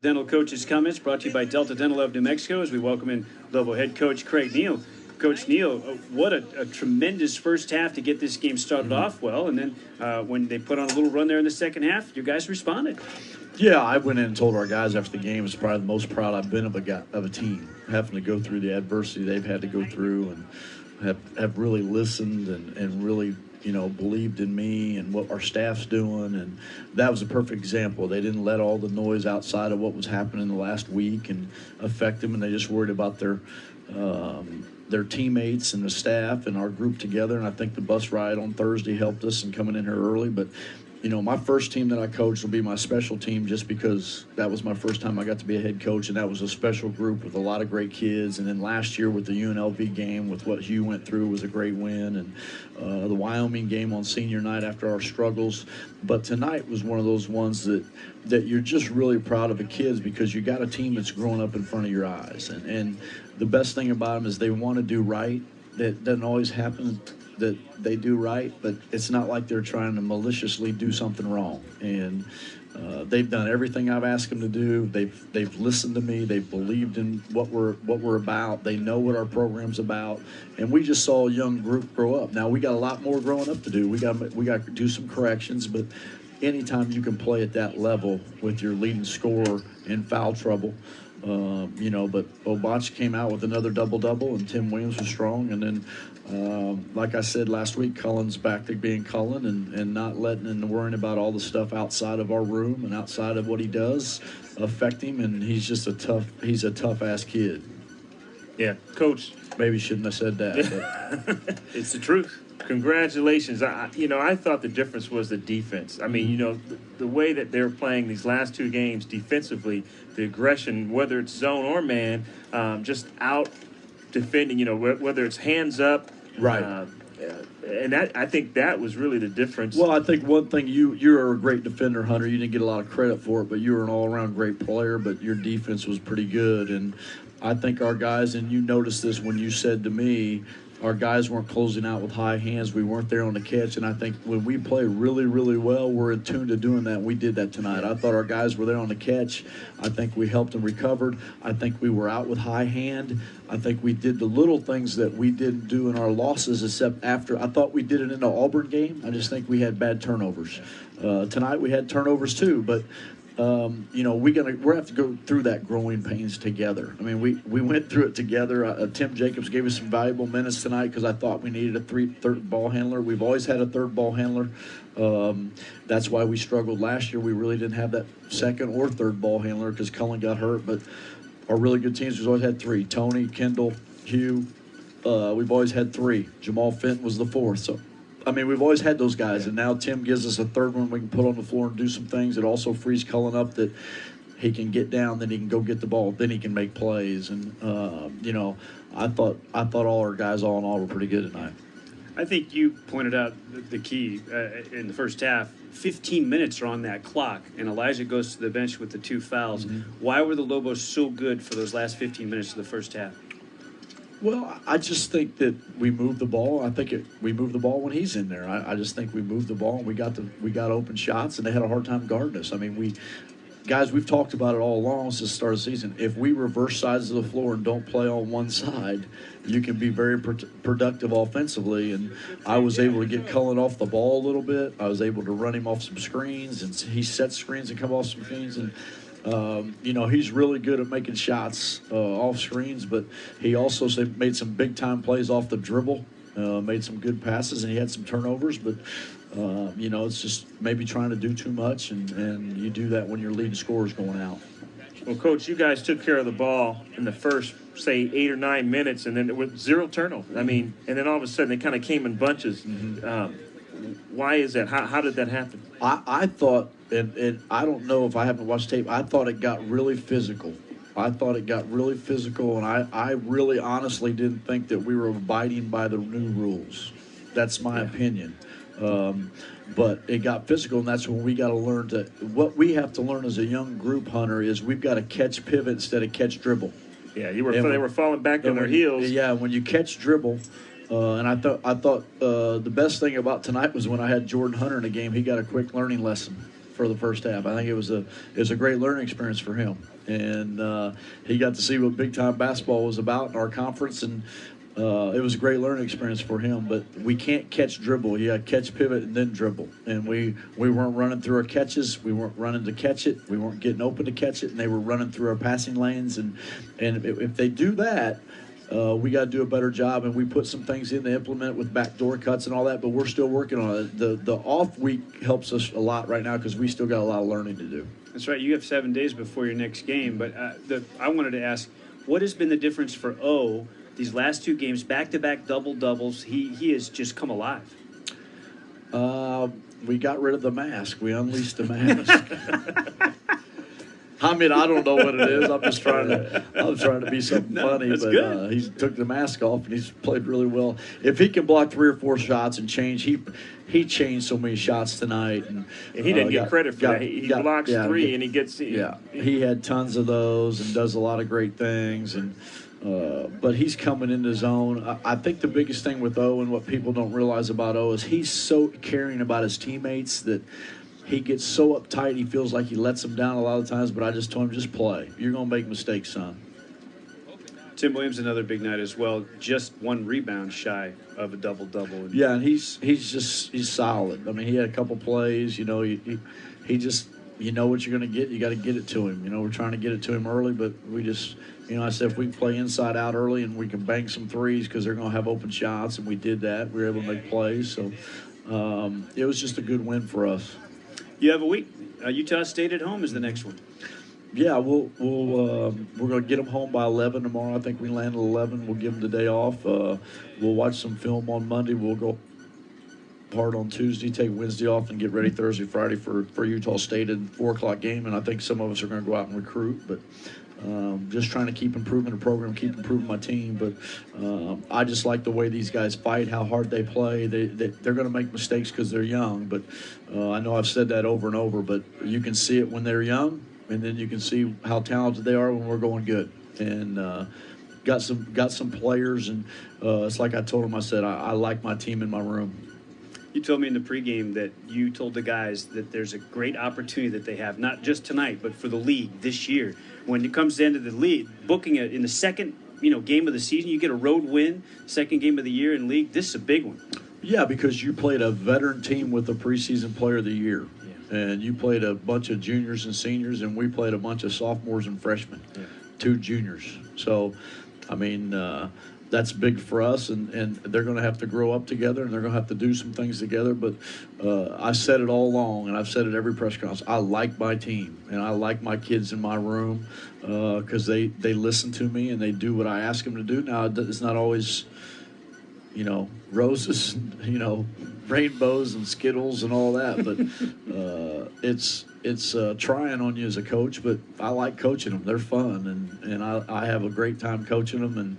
Dental Coach's comments brought to you by Delta Dental of New Mexico as we welcome in Lobo head coach Craig Neal. Coach Neal, what a tremendous first half to get this game started off well, and then when they put on a little run there in the second half, you guys responded. Yeah, I went in and told our guys after the game it's probably the most proud I've been of a team, having to go through the adversity they've had to go through and have really listened and really believed in me and what our staff's doing, and that was a perfect example. They didn't let all the noise outside of what was happening the last week and affect them, and they just worried about their teammates and the staff and our group together. And I think the bus ride on Thursday helped us in coming in here early. But my first team that I coached will be my special team, just because that was my first time I got to be a head coach, and that was a special group with a lot of great kids. And then last year with the UNLV game, with what Hugh went through, was a great win, and the Wyoming game on senior night after our struggles. But tonight was one of those ones that you're just really proud of the kids, because you got a team that's growing up in front of your eyes. And the best thing about them is they want to do right. That doesn't always happen, that they do right, but it's not like they're trying to maliciously do something wrong. And they've done everything I've asked them to do. They've listened to me. They've believed in what we're about. They know what our program's about. And we just saw a young group grow up. Now we got a lot more growing up to do. We got to do some corrections, but anytime you can play at that level with your leading scorer in foul trouble. But Obach came out with another double-double, and Tim Williams was strong. And then, like I said last week, Cullen's back to being Cullen and not letting and worrying about all the stuff outside of our room and outside of what he does affect him. And he's just he's a tough-ass kid. Yeah, Coach. Maybe shouldn't have said that. But. It's the truth. Congratulations. I thought the difference was the defense. I mean, the way that they're playing these last two games defensively, the aggression, whether it's zone or man, just out defending, whether it's hands up. Right. And I think that was really the difference. Well, I think one thing, you're a great defender, Hunter. You didn't get a lot of credit for it, but you were an all-around great player, but your defense was pretty good. And I think our guys, and you noticed this when you said to me, our guys weren't closing out with high hands. We weren't there on the catch. And I think when we play really, really well, we're in tune to doing that. We did that tonight. I thought our guys were there on the catch. I think we helped them recovered. I think we were out with high hand. I think we did the little things that we didn't do in our losses, except after. I thought we did it in the Auburn game. I just think we had bad turnovers. Tonight we had turnovers too, but we're going to have to go through that growing pains together. I mean, we went through it together. Tim Jacobs gave us some valuable minutes tonight because I thought we needed a third ball handler. We've always had a third ball handler. That's why we struggled last year. We really didn't have that second or third ball handler because Cullen got hurt. But our really good teams, we've always had three: Tony, Kendall, Hugh. We've always had three. Jamal Fenton was the fourth. So, I mean, we've always had those guys, and now Tim gives us a third one we can put on the floor and do some things. It also frees Cullen up that he can get down, then he can go get the ball, then he can make plays. And I thought all our guys, all in all, were pretty good tonight. I think you pointed out the key in the first half. 15 minutes are on that clock, and Elijah goes to the bench with the two fouls. Mm-hmm. Why were the Lobos so good for those last 15 minutes of the first half? Well, I just think that we moved the ball. I think we moved the ball when he's in there. I just think we moved the ball, and we got open shots, and they had a hard time guarding us. I mean, we've talked about it all along since the start of the season. If we reverse sides of the floor and don't play on one side, you can be very productive offensively. And I was able to get Cullen off the ball a little bit. I was able to run him off some screens, and he set screens and come off some screens. And he's really good at making shots off screens, but he also made some big-time plays off the dribble, made some good passes, and he had some turnovers. But, it's just maybe trying to do too much, and you do that when your leading scorer is going out. Well, Coach, you guys took care of the ball in the first, say, 8 or 9 minutes, and then it was 0 turnover. I mean, and then all of a sudden they kind of came in bunches. Mm-hmm. Why is that? How did that happen? I thought, and I don't know if I haven't watched tape, I thought it got really physical. And I really honestly didn't think that we were abiding by the new rules. That's my opinion. But it got physical, and that's when we got to learn what we have to learn as a young group, Hunter, is we've got to catch pivot instead of catch dribble. Yeah, they were falling back on their heels. Yeah, when you catch dribble, and I thought the best thing about tonight was when I had Jordan Hunter in the game, he got a quick learning lesson for the first half. I think it was a great learning experience for him, and he got to see what big time basketball was about in our conference, and it was a great learning experience for him. But we can't catch dribble. You got to catch, pivot, and then dribble. And we weren't running through our catches. We weren't running to catch it. We weren't getting open to catch it, and they were running through our passing lanes. And if they do that, we got to do a better job, and we put some things in to implement with backdoor cuts and all that, but we're still working on it. The off week helps us a lot right now because we still got a lot of learning to do. That's right. You have 7 days before your next game, but I wanted to ask, what has been the difference for O these last 2 games, back-to-back double-doubles? He has just come alive. We got rid of the mask. We unleashed the mask. I mean, I don't know what it is. I'm trying to be something funny, that's but good. He took the mask off and he's played really well. If he can block 3 or 4 shots and change, he changed so many shots tonight, and he didn't get credit for that. He blocks 3 and he gets he had tons of those and does a lot of great things, and but he's coming into zone. I think the biggest thing with O and what people don't realize about O is he's so caring about his teammates that he gets so uptight, he feels like he lets them down a lot of times, but I just told him, just play. You're going to make mistakes, son. Tim Williams, another big night as well. Just 1 rebound shy of a double-double. Yeah, and he's solid. I mean, he had a couple plays. You know, he just, you know what you're going to get. You got to get it to him. You know, we're trying to get it to him early, but we just, you know, I said if we can play inside out early and we can bang some threes because they're going to have open shots, and we did that. We were able to make plays. So it was just a good win for us. You have a week. Utah State at home is the next one. Yeah, we're going to get them home by 11 tomorrow. I think we land at 11. We'll give them the day off. We'll watch some film on Monday. We'll go hard on Tuesday, take Wednesday off, and get ready Thursday, Friday for Utah State at 4 o'clock game. And I think some of us are going to go out and recruit, but just trying to keep improving the program, keep improving my team. But I just like the way these guys fight, how hard they play. They're going to make mistakes because they're young, but I know I've said that over and over, but you can see it when they're young, and then you can see how talented they are when we're going good. And got some players, and it's like I told them, I said, I like my team in my room. You told me in the pregame that you told the guys that there's a great opportunity that they have, not just tonight, but for the league this year. When it comes to the end of the league, booking it in the second game of the season, you get a road win, second game of the year in league. This is a big one. Yeah, because you played a veteran team with a preseason player of the year. Yeah. And you played a bunch of juniors and seniors, and we played a bunch of sophomores and freshmen, 2 juniors. So, I mean, that's big for us, and they're going to have to grow up together, and they're going to have to do some things together. But I said it all along, and I've said it every press conference. I like my team, and I like my kids in my room because they listen to me, and they do what I ask them to do. Now, it's not always, roses, rainbows and Skittles and all that, but it's trying on you as a coach, but I like coaching them. They're fun, and I have a great time coaching them, and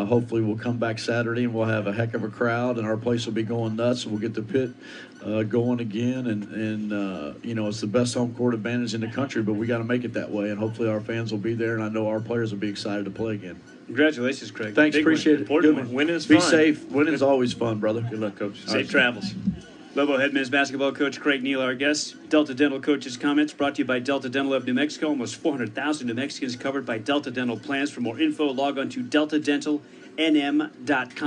hopefully we'll come back Saturday and we'll have a heck of a crowd, and our place will be going nuts, and we'll get the pit going again, and it's the best home court advantage in the country, but we got to make it that way, and hopefully our fans will be there, and I know our players will be excited to play again. Congratulations, Craig. Thanks, appreciate it. Important Good one. Winning is Be fun. safe. Winning is always fun, brother. Good luck, Coach. Safe travels. Lobo head men's basketball coach Craig Neal, our guest. Delta Dental Coach's comments brought to you by Delta Dental of New Mexico. Almost 400,000 New Mexicans covered by Delta Dental plans. For more info, log on to deltadentalnm.com.